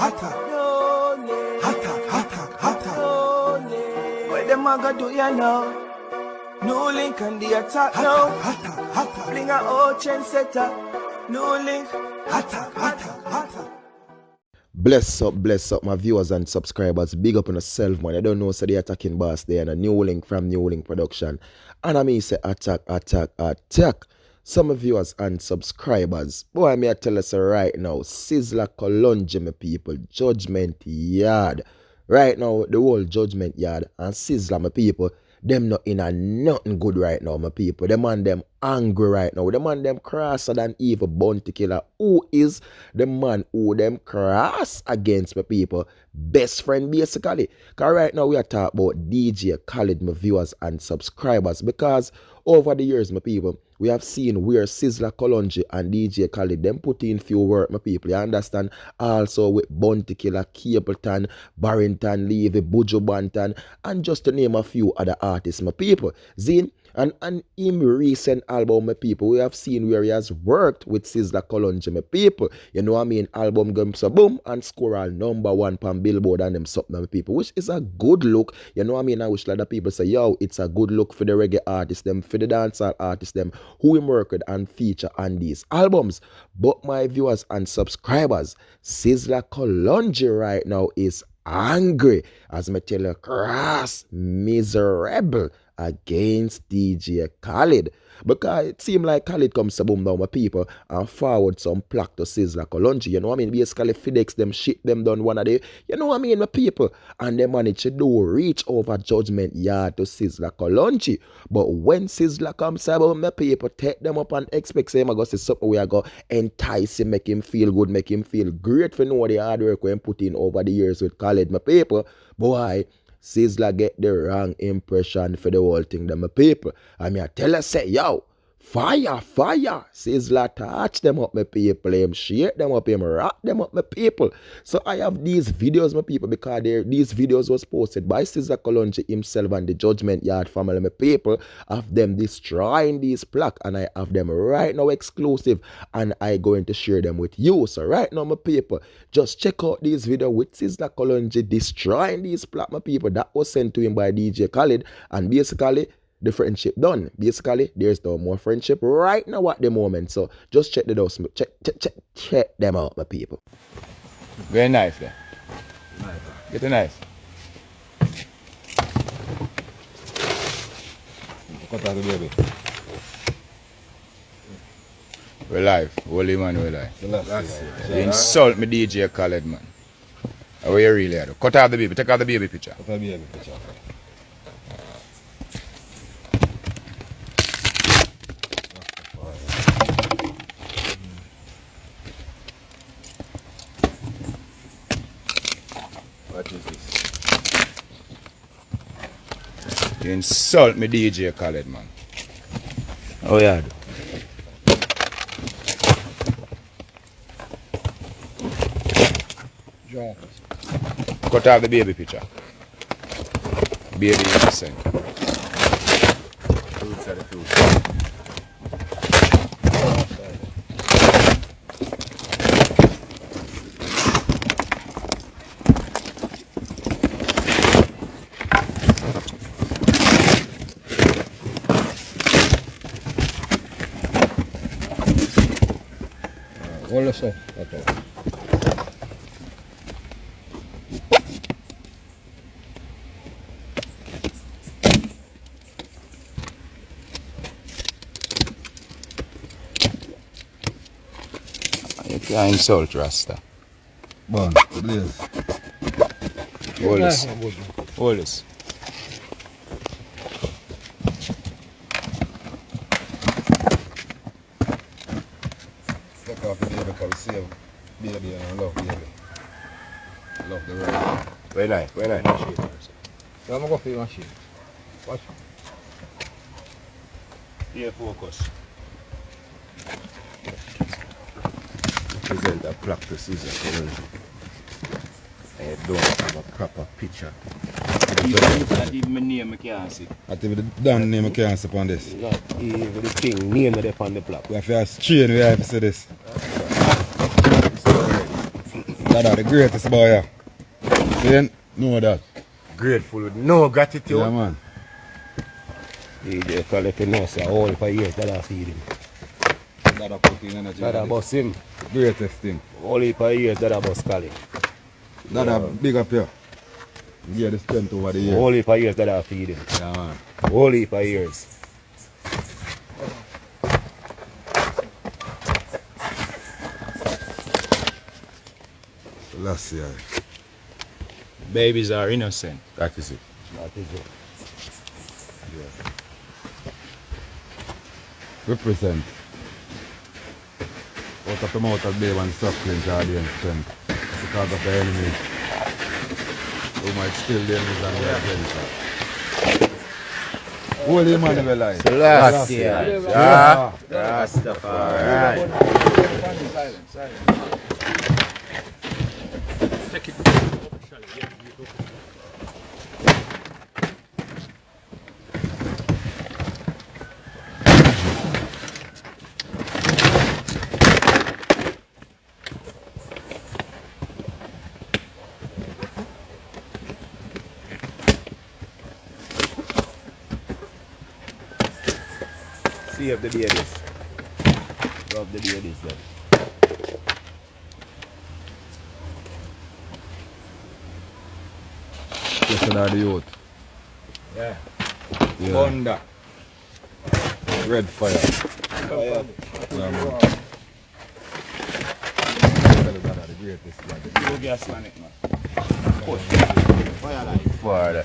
What them a go do ya now? NEWLINK and the attack now. Bring a old chain setter. NEWLINK. Bless up my viewers and subscribers. Big up on yourself, man. I don't know, so the attacking boss there and a NEWLINK from NEWLINK production. And I mean say attack. Some viewers and subscribers. Boy, me I tell us right now, Sizzla Kalonji, my people. Judgment Yaad. Right now, the whole Judgment Yaad and Sizzla, my people, them not in a nothing good right now, my people. Them man them angry right now. The man them crosser than evil bounty killer. Who is the man who them cross against my people? Best friend basically. Because right now we are talking about DJ Khaled, my viewers and subscribers. Because over the years, my people, we have seen where Sizzla Kalonji and DJ Khaled, them put in few work, my people. You understand? Also with Bounty Killer, Capleton, Barrington, Levy, Buju Banton, and just to name a few other artists, my people. Zine, and in recent album, my people, we have seen where he has worked with Sizzla Kalonji, my people. You know what I mean? Album goes so boom and score all #1 pan Billboard and them something, my people, which is a good look. You know what I mean? I wish a lot of people say, yo, it's a good look for the reggae artists, them, for the dancehall artists, them, who we work with and feature on these albums. But my viewers and subscribers, Sizzla Kalonji right now is angry, as me tell you, cross, miserable against DJ Khaled. Because it seems like Khaled comes to boom down my people and forward some plaque to Sizzla Kalonji. You know what I mean? Basically FedEx them shit them done one of the, you know what I mean, my people. And they manage to do reach over Judgment Yaad to Sizzla Kalonji. But when Sizzla comes to boom my people, take them up and expect him to go see something where I go entice him, make him feel good, make him feel great for know the hard work we put in over the years with Khaled, my people. Boy, Sizzla get the wrong impression for the whole thing, them my people. I mean, I tell her, say, yo, fire. Sizzla touch them up, my people. Him shake them up, him rock them up, my people. So I have these videos, my people, because these videos was posted by Sizzla Kalonji himself and the Judgment Yaad family, my people, of them destroying these plaque. And I have them right now exclusive. And I going to share them with you. So right now, my people, just check out this video with Sizzla Kalonji destroying these plaque, my people. That was sent to him by DJ Khaled. And basically, the friendship done. Basically, there's no more friendship right now at the moment. So just check the dose. Check them out, my people. Get a knife there. Get a knife. Cut out the baby. We're live. Holy man, we're live. You insult me, DJ Khaled, man. How are you really at? Cut out the baby. Take out the baby picture. Cut out the baby picture. What is this? You insult me, DJ Khaled, man. Oh, yeah. Cut out the baby picture. Baby innocent. Fruits are the fruits. Hold us up. That's all. You can't insult Rasta. Bon, please. Hold this. Hold this. Take off the baby because save baby and love baby. Love the road. Very nice, very nice. So I'm going to go for your machine. Watch. Here, focus. Present a plaque to Sizzla Kalonji. I don't have a proper picture. Not even my name I can't see. I think the damn name I can't see on this. Not even the thing name there on the plaque. We have to strain, we have to see this. Dada, the greatest boy, yeah. See, know that. Grateful with no gratitude. Yeah, man. DJ Khaled, you know, say, all for years that I feed him. Dada put in energy. That I bust him. Greatest thing. All for years that I bust Khaled. Dada, big up here. Yeah, the strength over the years. All for years that I feed him. Yeah, man. All for years. Last year. Babies are innocent. That is it. That is it. Yeah. Represent. Out of the mouth of babe and suckling guardian strength. Because of the enemy. Who might steal the enemies and their agenda. Holy Emmanuel life. Last year. Yeah. Rastafari. Save the babies. Love the babies then. Question of the youth. Yeah. Yeah. Thunder. Red fire. Fire. Yeah, man. The greatest man. You gas man it, man. Fire life. Fire.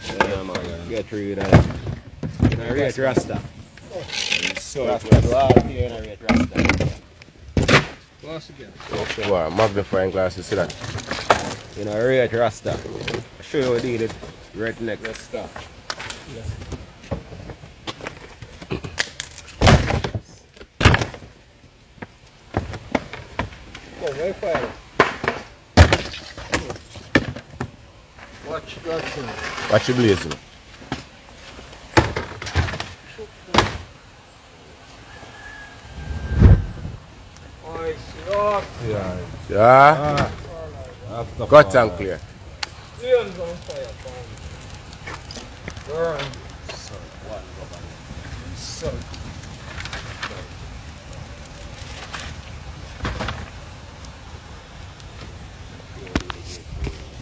Yeah, man. Get rid of that. Now rate Rasta. So Rasta do all here and rate Rasta. Glass again. Wow, magnifying glasses, see that? You know, rate Rasta. I'll show you how we did it. Right next. let's start. Go, way fire. Watch that thing. Watch you blazing. Oh, it's Yeah. Yeah? After Cut and clear. Leon's on fire, fam. Burn.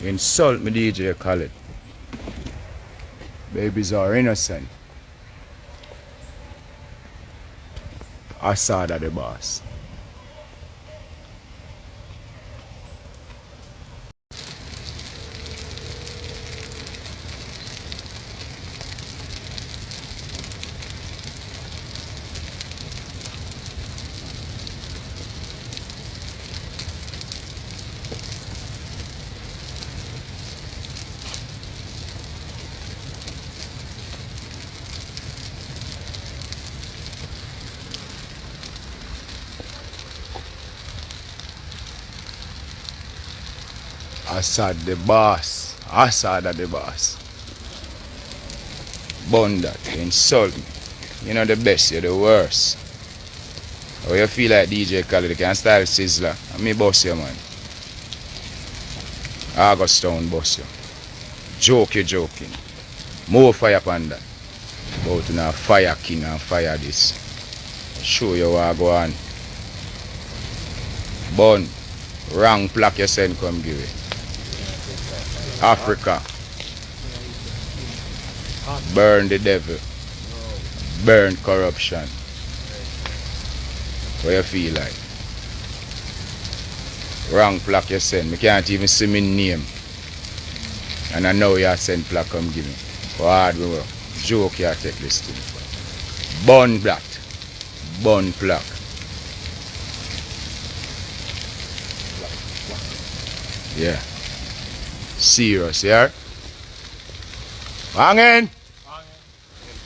You insult me, DJ Khaled. Babies are innocent. Assad are the boss. Assad the boss. Assad are the boss. Bun that. You insult me. You're not the best, you're the worst. How you feel like DJ Khaled? You can style Sizzla. And me boss you, man. Augustown boss you. Joking. More fire upon that. About now fire king and fire this. Show you what I go on. Bun. Wrong plaque you send come give it. Africa. Burn the devil. Burn corruption. What you feel like? Wrong plaque you send. Me can't even see my name. And I know you send plaque come give me. What hard we joke you take this thing. Burn black. Burn plaque. Yeah. Serious, yeah? Hanging!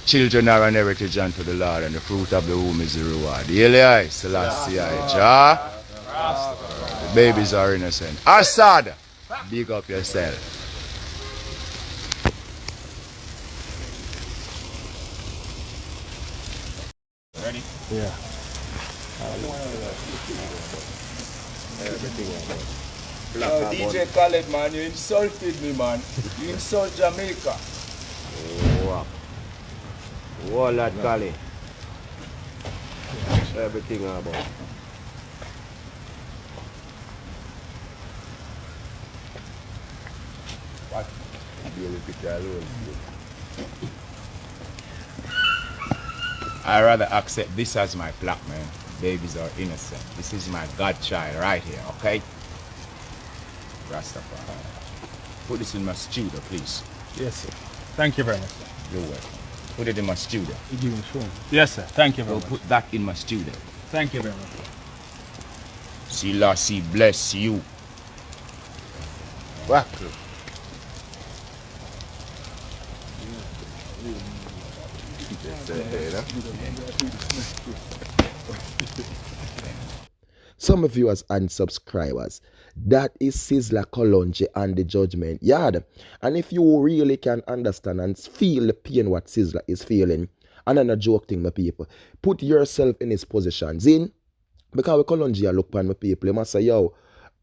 Children are an heritage unto the Lord, and the fruit of the womb is the reward. Eli, Selassie, Jah. The babies are innocent. Assad, big up yourself. Ready? Yeah. Everything. Black DJ Khaled, man, you insulted me, man. You insult Jamaica. Wow. Wall at Khaled. Everything about. What? I rather accept this as my plaque, man. Babies are innocent. This is my godchild right here, okay? Rastafari. Put this in my studio, please. Yes, sir. Thank you very much, sir. You're welcome. Put it in my studio. Yes, sir. Thank you very much. Put that in my studio. Thank you very much. Selassie bless you. Back. Some viewers and subscribers, that is Sizzla Kalonji and the Judgment Yaad. And if you really can understand and feel the pain what Sizzla is feeling, and I'm not joking, my people, put yourself in his position. Zin, because we Kalonji look upon my people, he must say, yo,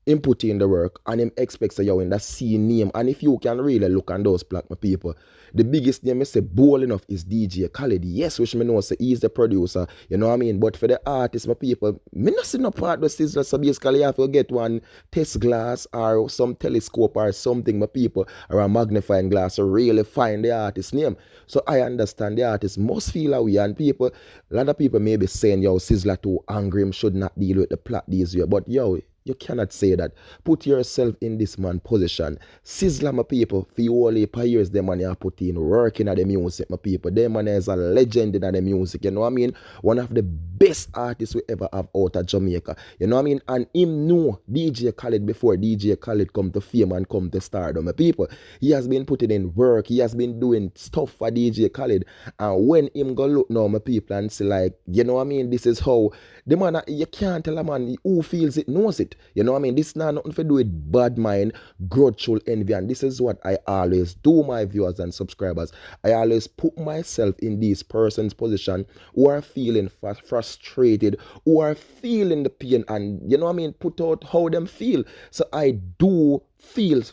him put in the work and him expects you in that C name. And if you can really look on those black my people, the biggest name I say bold enough is DJ Khaled. Yes, which me know say he's the producer, you know what I mean? But for the artists, my people, me not see no part with Sizzla, so basically you have to get one test glass or some telescope or something, my people, or a magnifying glass to really find the artist's name. So I understand the artist must feel away, and people, a lot of people may be saying, yo, Sizzla too angry, him should not deal with the plot this year. But yo, you cannot say that. Put yourself in this man's position. Sizzla, my people, for you only for years, the man you put in working at the music, my people. The man is a legend in the music, you know what I mean? One of the best artists we ever have out of Jamaica, you know what I mean? And him know DJ Khaled before DJ Khaled come to fame and come to stardom, my people. He has been putting in work, he has been doing stuff for DJ Khaled. And when him go look now, my people, and say like, you know what I mean? This is how, the man, you can't tell a man who feels it, knows it. You know what I mean? This is not nothing to do with bad mind, grudgeful envy. And this is what I always do, my viewers and subscribers. I always put myself in this person's position who are feeling frustrated, who are feeling the pain, and you know what I mean? Put out how them feel. So I do feel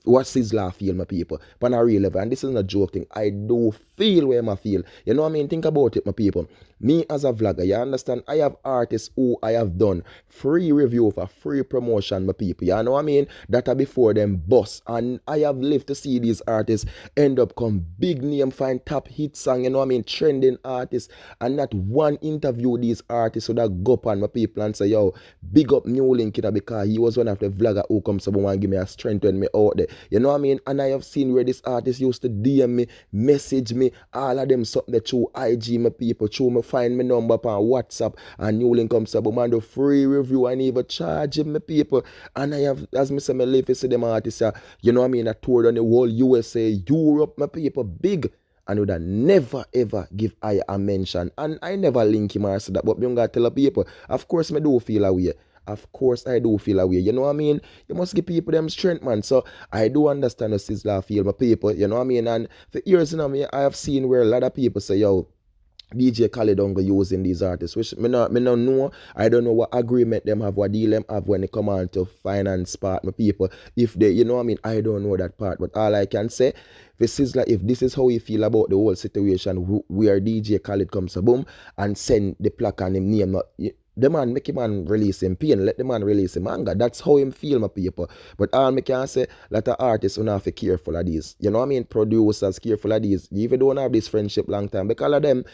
what Sizzla feel, my people, but on a real level. And this is not a joke thing. I do feel where I feel. You know what I mean? Think about it, my people. Me as a vlogger, you understand? I have artists who I have done free review for free promotion, my people. You know what I mean? That are before them boss. And I have lived to see these artists end up come big name, find top hit song, you know what I mean? Trending artists. And not one interview these artists would have go up on my people and say, yo, big up NEWLINK, you know, because he was one of the vlogger who comes up and give me a strength when me out there. You know what I mean? And I have seen where this artist used to DM me, message me, all of them something through IG, my people, through me find my number on WhatsApp, and NEWLINK comes up, man, do free review and even charge him, my people. And I have, as me say, me live to see them artists, you know what I mean? I toured on the whole USA, Europe, my people, big. And would have never ever give I a mention. And I never link him or say that, but me gotta tell the people, of course me do feel away. Of course I do feel away. You know what I mean? You must give people them strength, man. So I do understand the Sizzla feel, my people, you know what I mean? And for years, you know, I have seen where a lot of people say, yo, DJ Khaled don't go using these artists, which me not know. I don't know what agreement them have, what deal them have when they come on to finance part, my people. If they, you know what I mean, I don't know that part. But all I can say, for Sizzla, if this is how you feel about the whole situation, where DJ Khaled comes to boom and send the plaque and him name, the man make him man release him pain, let the man release him anger. That's how him feel, my people. But all me can say, lot of artists who have to careful of these. You know what I mean? Producers careful of these. You even don't have this friendship long time. Because of them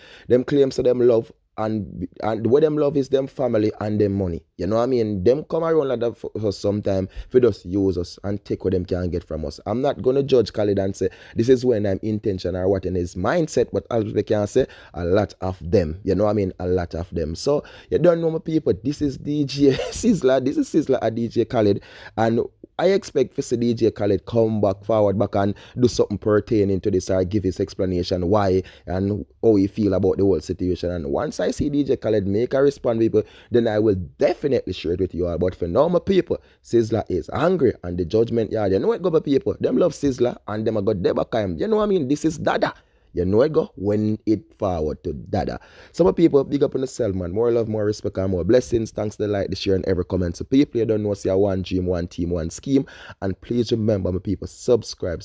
claims to them love. And what them love is them family and them money. You know what I mean? Them come around like that for us sometime for just use us and take what them can get from us. I'm not going to judge Khaled and say this is when I'm intentional or what in his mindset, but as we can say, a lot of them. You know what I mean? A lot of them. So, you don't know my people, this is DJ Sizzla. This is Sizzla at DJ Khaled. And I expect to see DJ Khaled come forward back and do something pertaining to this or give his explanation why and how he feel about the whole situation. And once I see DJ Khaled make a response, people, then I will definitely share it with you all. But for now, my people, Sizzla is angry and the Judgment Yaad. You know what, go people? Them love Sizzla and them a got Debakheim. You know what I mean? This is Dada. You know it go when it forward to Dada. Some people big up on the cell, man. More love, more respect, and more blessings. Thanks to the like, the share, and every comment. So people you don't know, say one dream, one team, one scheme. And please remember, my people, subscribe.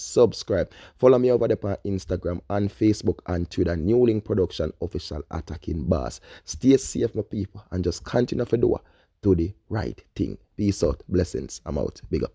Follow me over there on Instagram and Facebook and Twitter. NEWLINK Production Official Attacking Boss. Stay safe, my people, and just continue to do the right thing. Peace out. Blessings. I'm out. Big up.